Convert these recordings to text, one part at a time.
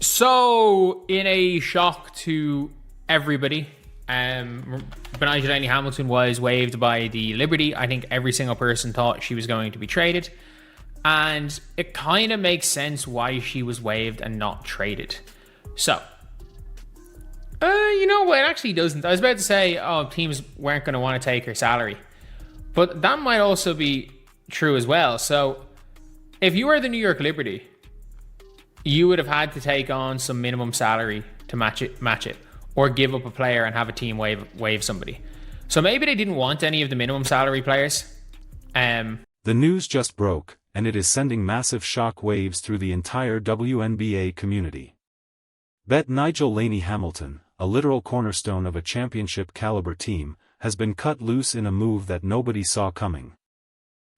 So, in a shock to everybody, Laney-Hamilton was waived by the Liberty. I think every single person thought she was going to be traded. And it kind of makes sense why she was waived and not traded. So, you know what? It actually doesn't. I was about to say, teams weren't going to want to take her salary. But that might also be true as well. So, if you were the New York Liberty, you would have had to take on some minimum salary to match it, or give up a player and have a team waive somebody. So maybe they didn't want any of the minimum salary players. The news just broke, and it is sending massive shock waves through the entire WNBA community. Bet Nigel Laney-Hamilton, a literal cornerstone of a championship-caliber team, has been cut loose in a move that nobody saw coming.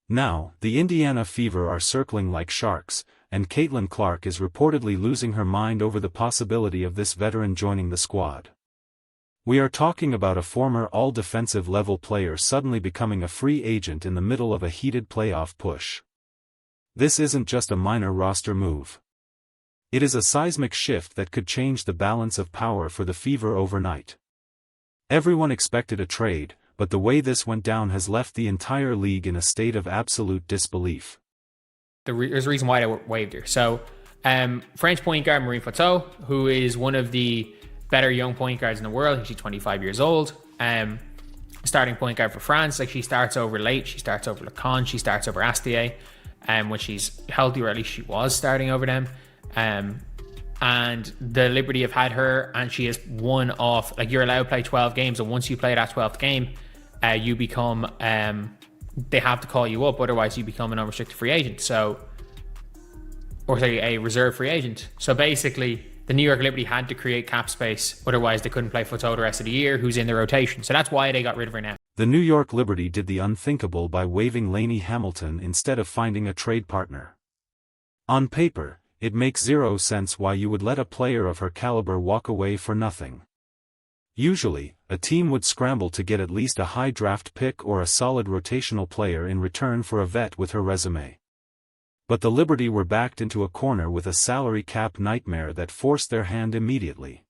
Now, the Indiana Fever are circling like sharks, and Caitlin Clark is reportedly losing her mind over the possibility of this veteran joining the squad. We are talking about a former all-defensive level player suddenly becoming a free agent in the middle of a heated playoff push. This isn't just a minor roster move. It is a seismic shift that could change the balance of power for the Fever overnight. Everyone expected a trade, but the way this went down has left the entire league in a state of absolute disbelief. There's a reason why they waived her. So, French point guard Marie Fateau, who is one of the better young point guards in the world. She's 25 years old. Starting point guard for France. Like, she starts over Late, she starts over Lacan, she starts over Astier. When she's healthy, or at least she was starting over them. And the Liberty have had her, and she has won off. Like, you're allowed to play 12 games, and once you play that 12th game, you become they have to call you up, otherwise you become an unrestricted free agent. So, or say a reserve free agent. So basically, the New York Liberty had to create cap space, otherwise they couldn't play Fateau the rest of the year, who's in the rotation. So that's why they got rid of her now. The New York Liberty did the unthinkable by waiving Laney-Hamilton instead of finding a trade partner. On paper, it makes zero sense why you would let a player of her caliber walk away for nothing. Usually, a team would scramble to get at least a high draft pick or a solid rotational player in return for a vet with her resume. But the Liberty were backed into a corner with a salary cap nightmare that forced their hand immediately.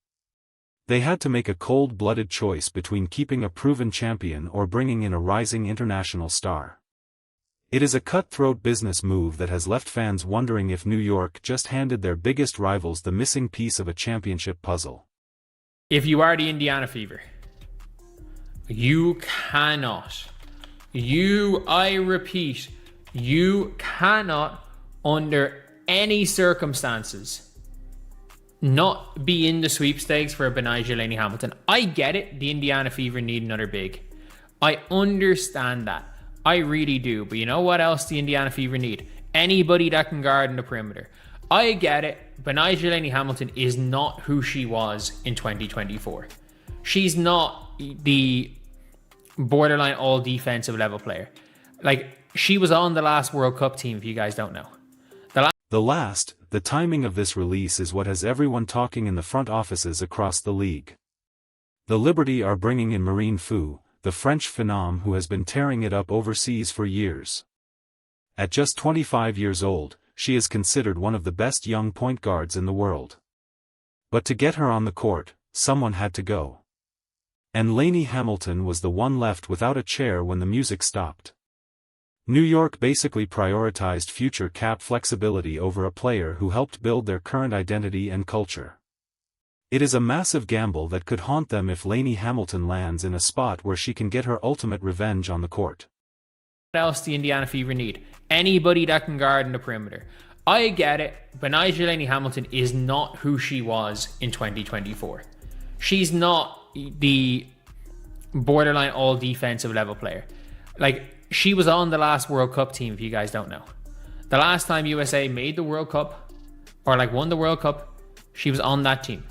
They had to make a cold-blooded choice between keeping a proven champion or bringing in a rising international star. It is a cutthroat business move that has left fans wondering if New York just handed their biggest rivals the missing piece of a championship puzzle. If you are the Indiana Fever, you cannot, I repeat, you cannot, under any circumstances, not be in the sweepstakes for Benijah Laney-Hamilton. I get it, the Indiana Fever need another big. I understand that. I really do. But you know what else the Indiana Fever need? Anybody that can guard in the perimeter. I get it. Benijah Laney-Hamilton is not who she was in 2024. She's not the borderline all defensive level player. Like, she was on the last World Cup team, if you guys don't know. The timing of this release is what has everyone talking in the front offices across the league. The Liberty are bringing in Marine Fu, the French phenom who has been tearing it up overseas for years. At just 25 years old, she is considered one of the best young point guards in the world. But to get her on the court, someone had to go. And Laney-Hamilton was the one left without a chair when the music stopped. New York basically prioritized future cap flexibility over a player who helped build their current identity and culture. It is a massive gamble that could haunt them if Laney-Hamilton lands in a spot where she can get her ultimate revenge on the court. What else the Indiana Fever need? Anybody that can guard in the perimeter. I get it. Benijah Laney-Hamilton is not who she was in 2024. She's not the borderline all defensive level player. Like, she was on the last World Cup team, if you guys don't know. The last time USA made the World Cup, or like won the World Cup, she was on that team.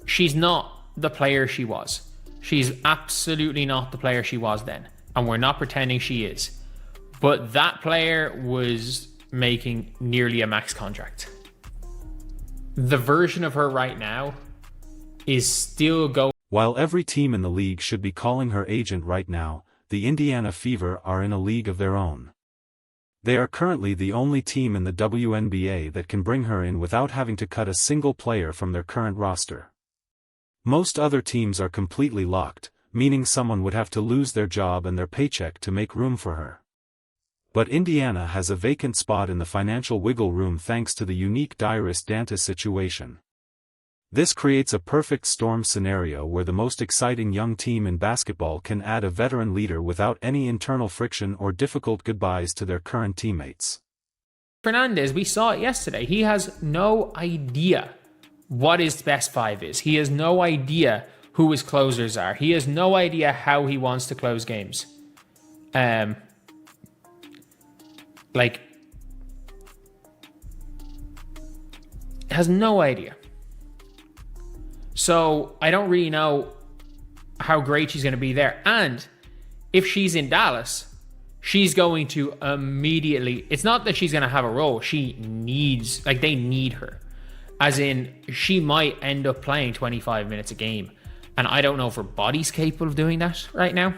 She's not the player she was. She's absolutely not the player she was then. And we're not pretending she is. But that player was making nearly a max contract. The version of her right now is still going. While every team in the league should be calling her agent right now, the Indiana Fever are in a league of their own. They are currently the only team in the WNBA that can bring her in without having to cut a single player from their current roster. Most other teams are completely locked, meaning someone would have to lose their job and their paycheck to make room for her. But Indiana has a vacant spot in the financial wiggle room thanks to the unique Dairis Dantas situation. This creates a perfect storm scenario where the most exciting young team in basketball can add a veteran leader without any internal friction or difficult goodbyes to their current teammates. Fernandez, we saw it yesterday. He has no idea what his best five is. He has no idea who his closers are. He has no idea how he wants to close games. Has no idea. So I don't really know how great she's going to be there. And if she's in Dallas, she's going to immediately, it's not that she's going to have a role. She needs, they need her. As in, she might end up playing 25 minutes a game. And I don't know if her body's capable of doing that right now.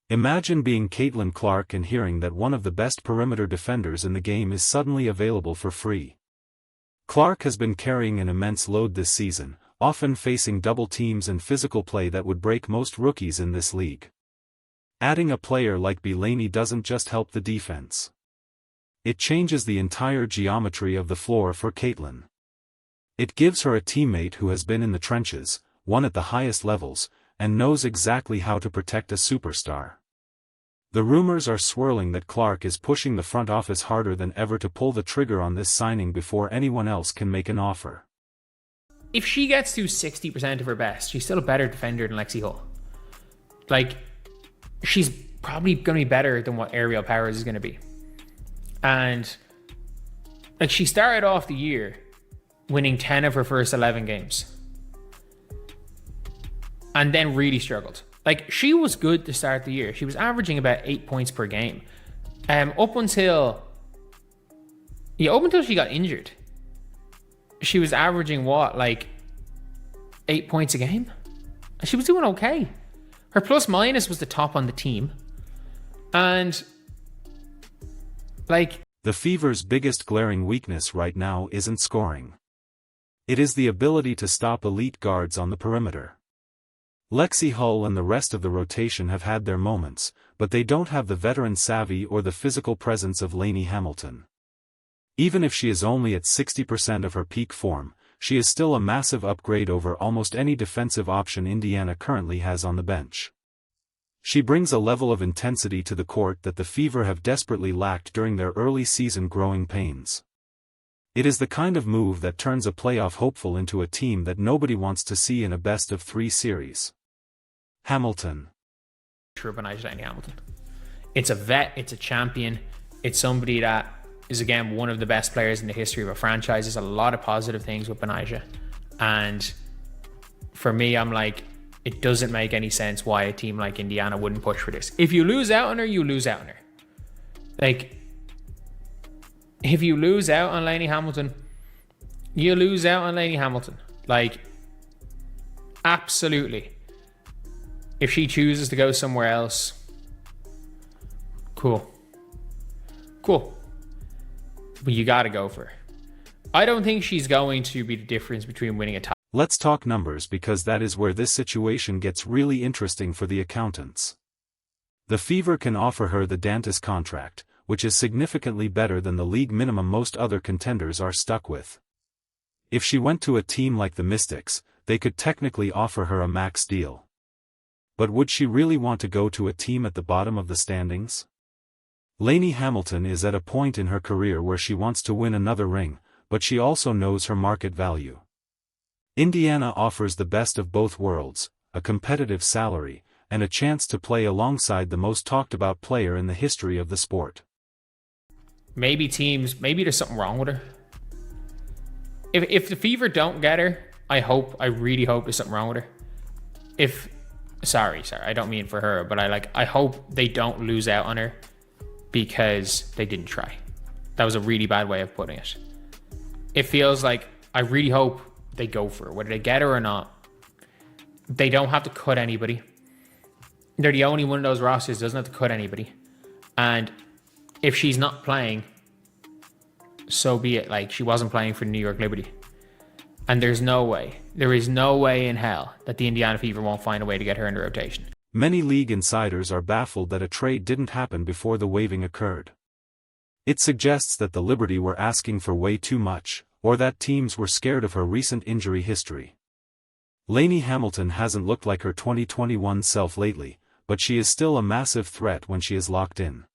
Imagine being Caitlin Clark and hearing that one of the best perimeter defenders in the game is suddenly available for free. Clark has been carrying an immense load this season, often facing double teams and physical play that would break most rookies in this league. Adding a player like Laney doesn't just help the defense. It changes the entire geometry of the floor for Caitlin. It gives her a teammate who has been in the trenches, won at the highest levels, and knows exactly how to protect a superstar. The rumors are swirling that Clark is pushing the front office harder than ever to pull the trigger on this signing before anyone else can make an offer. If she gets to 60% of her best, she's still a better defender than Lexi Hull. She's probably going to be better than what Ariel Powers is going to be. And, she started off the year winning 10 of her first 11 games. And then really struggled. She was good to start the year. She was averaging about 8 points per game. Up until she got injured. She was averaging 8 points a game? She was doing okay. Her plus minus was the top on the team. And the Fever's biggest glaring weakness right now isn't scoring. It is the ability to stop elite guards on the perimeter. Lexi Hull and the rest of the rotation have had their moments, but they don't have the veteran savvy or the physical presence of Laney-Hamilton. Even if she is only at 60% of her peak form, she is still a massive upgrade over almost any defensive option Indiana currently has on the bench. She brings a level of intensity to the court that the Fever have desperately lacked during their early season growing pains. It is the kind of move that turns a playoff hopeful into a team that nobody wants to see in a best-of-3 series. Hamilton. Laney-Hamilton. It's a vet, it's a champion, it's somebody that is again one of the best players in the history of a franchise. There's a lot of positive things with Benijah. And for me, I'm it doesn't make any sense why a team like Indiana wouldn't push for this. If you lose out on her, you lose out on her. If you lose out on Laney-Hamilton, you lose out on Laney-Hamilton. Absolutely. If she chooses to go somewhere else, cool. But you gotta go for her. I don't think she's going to be the difference between winning a title. Let's talk numbers because that is where this situation gets really interesting for the accountants. The Fever can offer her the Dantas contract, which is significantly better than the league minimum most other contenders are stuck with. If she went to a team like the Mystics, they could technically offer her a max deal. But would she really want to go to a team at the bottom of the standings? Laney-Hamilton is at a point in her career where she wants to win another ring, but she also knows her market value. Indiana offers the best of both worlds, a competitive salary, and a chance to play alongside the most talked about player in the history of the sport. Maybe there's something wrong with her. If the Fever don't get her, I really hope there's something wrong with her. Sorry, I don't mean for her, but I hope they don't lose out on her because they didn't try. That was a really bad way of putting it. It feels like I really hope they go for her, whether they get her or not. They don't have to cut anybody. They're the only one of those rosters that doesn't have to cut anybody. And if she's not playing, so be it. Like, she wasn't playing for New York Liberty. And there is no way in hell that the Indiana Fever won't find a way to get her in the rotation. Many league insiders are baffled that a trade didn't happen before the waiving occurred. It suggests that the Liberty were asking for way too much, or that teams were scared of her recent injury history. Laney-Hamilton hasn't looked like her 2021 self lately, but she is still a massive threat when she is locked in.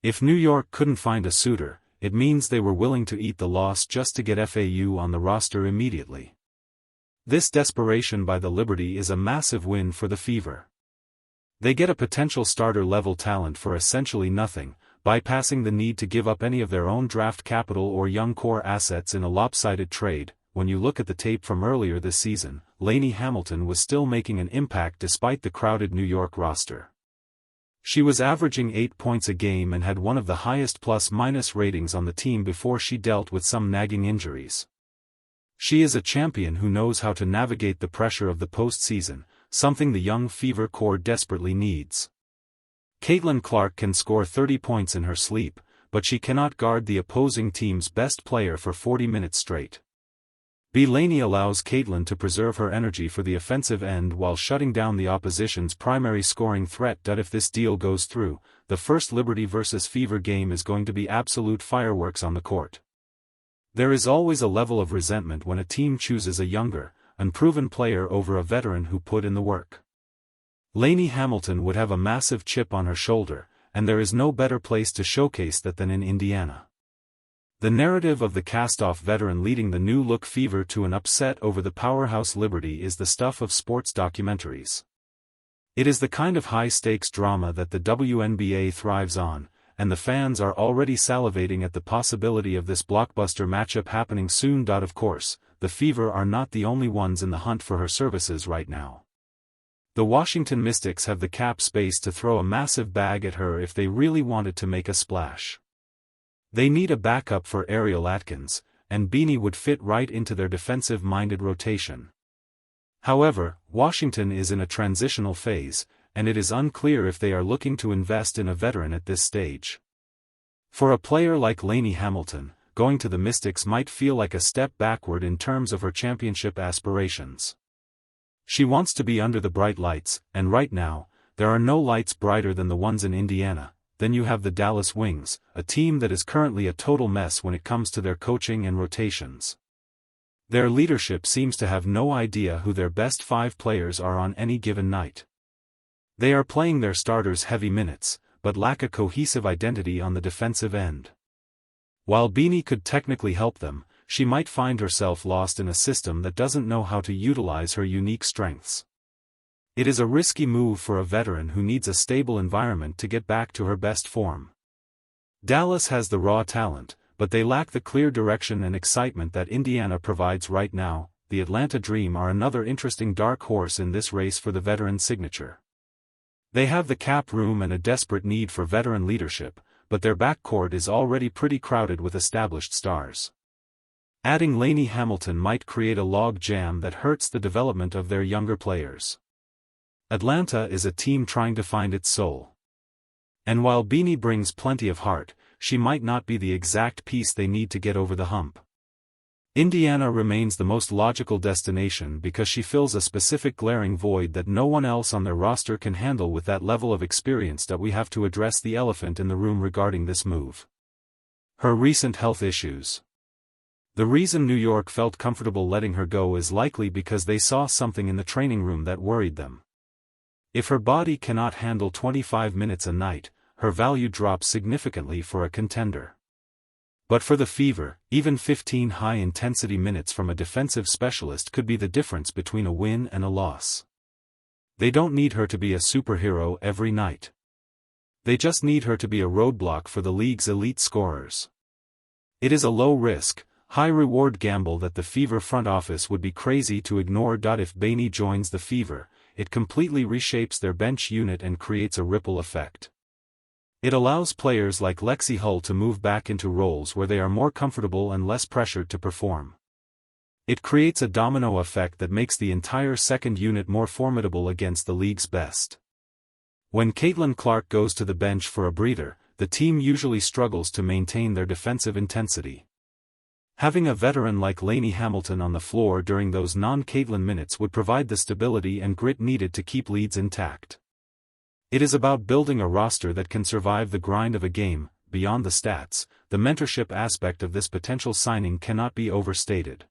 If New York couldn't find a suitor, it means they were willing to eat the loss just to get FAU on the roster immediately. This desperation by the Liberty is a massive win for the Fever. They get a potential starter-level talent for essentially nothing, bypassing the need to give up any of their own draft capital or young core assets in a lopsided trade. When you look at the tape from earlier this season, Laney-Hamilton was still making an impact despite the crowded New York roster. She was averaging 8 points a game and had one of the highest plus-minus ratings on the team before she dealt with some nagging injuries. She is a champion who knows how to navigate the pressure of the postseason, something the young Fever core desperately needs. Caitlin Clark can score 30 points in her sleep, but she cannot guard the opposing team's best player for 40 minutes straight. Laney allows Caitlin to preserve her energy for the offensive end while shutting down the opposition's primary scoring threat. If this deal goes through, the first Liberty vs Fever game is going to be absolute fireworks on the court. There is always a level of resentment when a team chooses a younger, unproven player over a veteran who put in the work. Laney-Hamilton would have a massive chip on her shoulder, and there is no better place to showcase that than in Indiana. The narrative of the cast-off veteran leading the new-look Fever to an upset over the powerhouse Liberty is the stuff of sports documentaries. It is the kind of high-stakes drama that the WNBA thrives on, and the fans are already salivating at the possibility of this blockbuster matchup happening soon. Of course, the Fever are not the only ones in the hunt for her services right now. The Washington Mystics have the cap space to throw a massive bag at her if they really wanted to make a splash. They need a backup for Ariel Atkins, and Beanie would fit right into their defensive-minded rotation. However, Washington is in a transitional phase, and it is unclear if they are looking to invest in a veteran at this stage. For a player like Laney-Hamilton, going to the Mystics might feel like a step backward in terms of her championship aspirations. She wants to be under the bright lights, and right now, there are no lights brighter than the ones in Indiana. Then you have the Dallas Wings, a team that is currently a total mess when it comes to their coaching and rotations. Their leadership seems to have no idea who their best 5 players are on any given night. They are playing their starters heavy minutes, but lack a cohesive identity on the defensive end. While Beanie could technically help them, she might find herself lost in a system that doesn't know how to utilize her unique strengths. It is a risky move for a veteran who needs a stable environment to get back to her best form. Dallas has the raw talent, but they lack the clear direction and excitement that Indiana provides right now. The Atlanta Dream are another interesting dark horse in this race for the veteran signature. They have the cap room and a desperate need for veteran leadership, but their backcourt is already pretty crowded with established stars. Adding Laney-Hamilton might create a log jam that hurts the development of their younger players. Atlanta is a team trying to find its soul. And while Beanie brings plenty of heart, she might not be the exact piece they need to get over the hump. Indiana remains the most logical destination because she fills a specific glaring void that no one else on their roster can handle with that level of experience. That we have to address the elephant in the room regarding this move. Her recent health issues. The reason New York felt comfortable letting her go is likely because they saw something in the training room that worried them. If her body cannot handle 25 minutes a night, her value drops significantly for a contender. But for the Fever, even 15 high-intensity minutes from a defensive specialist could be the difference between a win and a loss. They don't need her to be a superhero every night. They just need her to be a roadblock for the league's elite scorers. It is a low-risk, high-reward gamble that the Fever front office would be crazy to ignore. If Beanie joins the Fever, it completely reshapes their bench unit and creates a ripple effect. It allows players like Lexi Hull to move back into roles where they are more comfortable and less pressured to perform. It creates a domino effect that makes the entire second unit more formidable against the league's best. When Caitlin Clark goes to the bench for a breather, the team usually struggles to maintain their defensive intensity. Having a veteran like Laney-Hamilton on the floor during those non-Caitlin minutes would provide the stability and grit needed to keep leads intact. It is about building a roster that can survive the grind of a game. Beyond the stats, the mentorship aspect of this potential signing cannot be overstated.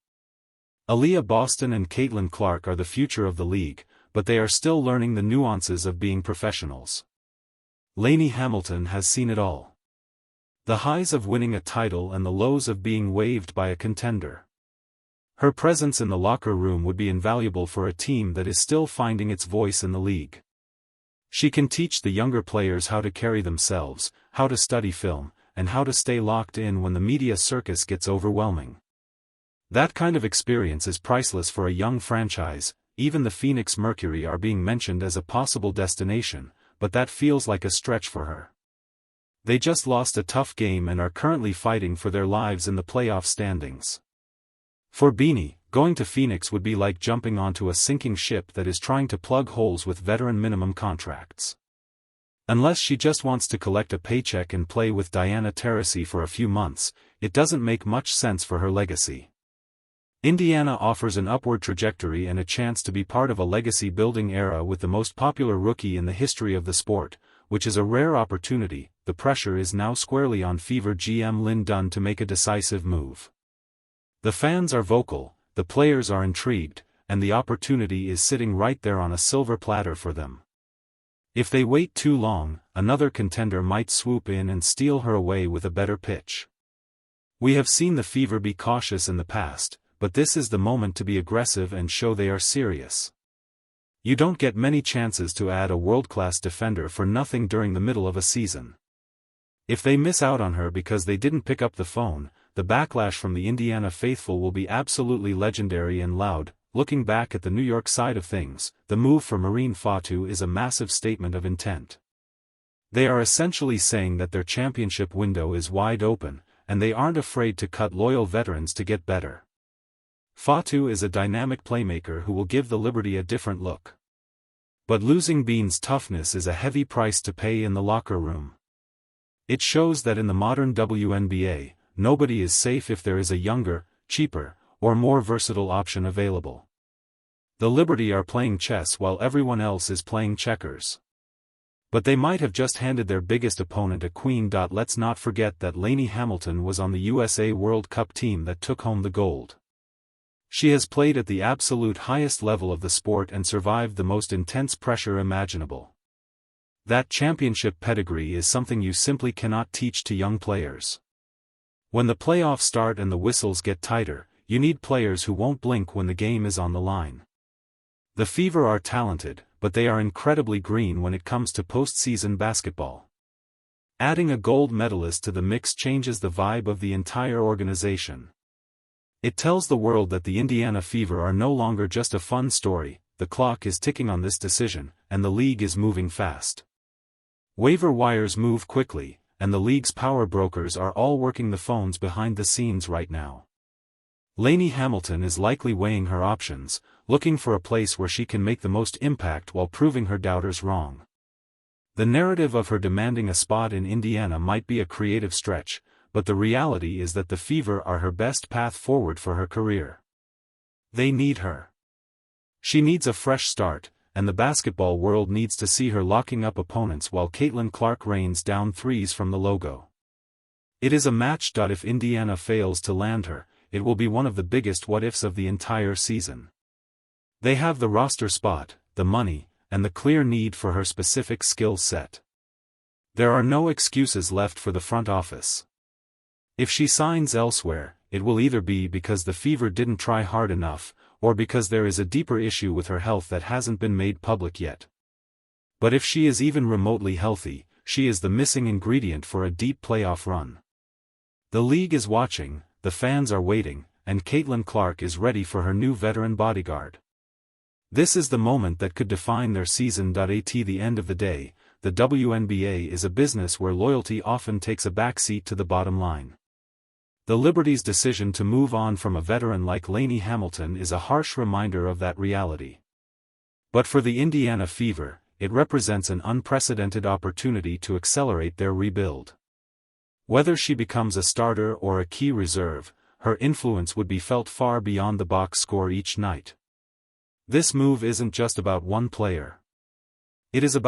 Aaliyah Boston and Caitlin Clark are the future of the league, but they are still learning the nuances of being professionals. Laney-Hamilton has seen it all. The highs of winning a title and the lows of being waived by a contender. Her presence in the locker room would be invaluable for a team that is still finding its voice in the league. She can teach the younger players how to carry themselves, how to study film, and how to stay locked in when the media circus gets overwhelming. That kind of experience is priceless for a young franchise. Even the Phoenix Mercury are being mentioned as a possible destination, but that feels like a stretch for her. They just lost a tough game and are currently fighting for their lives in the playoff standings. For Beanie, going to Phoenix would be like jumping onto a sinking ship that is trying to plug holes with veteran minimum contracts. Unless she just wants to collect a paycheck and play with Diana Taurasi for a few months, it doesn't make much sense for her legacy. Indiana offers an upward trajectory and a chance to be part of a legacy-building era with the most popular rookie in the history of the sport, which is a rare opportunity. The pressure is now squarely on Fever GM Lynn Dunn to make a decisive move. The fans are vocal, the players are intrigued, and the opportunity is sitting right there on a silver platter for them. If they wait too long, another contender might swoop in and steal her away with a better pitch. We have seen the Fever be cautious in the past, but this is the moment to be aggressive and show they are serious. You don't get many chances to add a world-class defender for nothing during the middle of a season. If they miss out on her because they didn't pick up the phone, the backlash from the Indiana faithful will be absolutely legendary and loud. Looking back at the New York side of things, the move for Marine Fatu is a massive statement of intent. They are essentially saying that their championship window is wide open, and they aren't afraid to cut loyal veterans to get better. Fatu is a dynamic playmaker who will give the Liberty a different look. But losing Bean's toughness is a heavy price to pay in the locker room. It shows that in the modern WNBA, nobody is safe if there is a younger, cheaper, or more versatile option available. The Liberty are playing chess while everyone else is playing checkers. But they might have just handed their biggest opponent a queen. Let's not forget that Laney-Hamilton was on the USA World Cup team that took home the gold. She has played at the absolute highest level of the sport and survived the most intense pressure imaginable. That championship pedigree is something you simply cannot teach to young players. When the playoffs start and the whistles get tighter, you need players who won't blink when the game is on the line. The Fever are talented, but they are incredibly green when it comes to postseason basketball. Adding a gold medalist to the mix changes the vibe of the entire organization. It tells the world that the Indiana Fever are no longer just a fun story. The clock is ticking on this decision, and the league is moving fast. Waiver wires move quickly, and the league's power brokers are all working the phones behind the scenes right now. Laney-Hamilton is likely weighing her options, looking for a place where she can make the most impact while proving her doubters wrong. The narrative of her demanding a spot in Indiana might be a creative stretch, but the reality is that the Fever are her best path forward for her career. They need her. She needs a fresh start, and the basketball world needs to see her locking up opponents while Caitlin Clark rains down threes from the logo. It is a match. If Indiana fails to land her, it will be one of the biggest what-ifs of the entire season. They have the roster spot, the money, and the clear need for her specific skill set. There are no excuses left for the front office. If she signs elsewhere, it will either be because the Fever didn't try hard enough, or because there is a deeper issue with her health that hasn't been made public yet. But if she is even remotely healthy, she is the missing ingredient for a deep playoff run. The league is watching, the fans are waiting, and Caitlin Clark is ready for her new veteran bodyguard. This is the moment that could define their season. At the end of the day, the WNBA is a business where loyalty often takes a backseat to the bottom line. The Liberty's decision to move on from a veteran like Laney-Hamilton is a harsh reminder of that reality. But for the Indiana Fever, it represents an unprecedented opportunity to accelerate their rebuild. Whether she becomes a starter or a key reserve, her influence would be felt far beyond the box score each night. This move isn't just about one player. It is about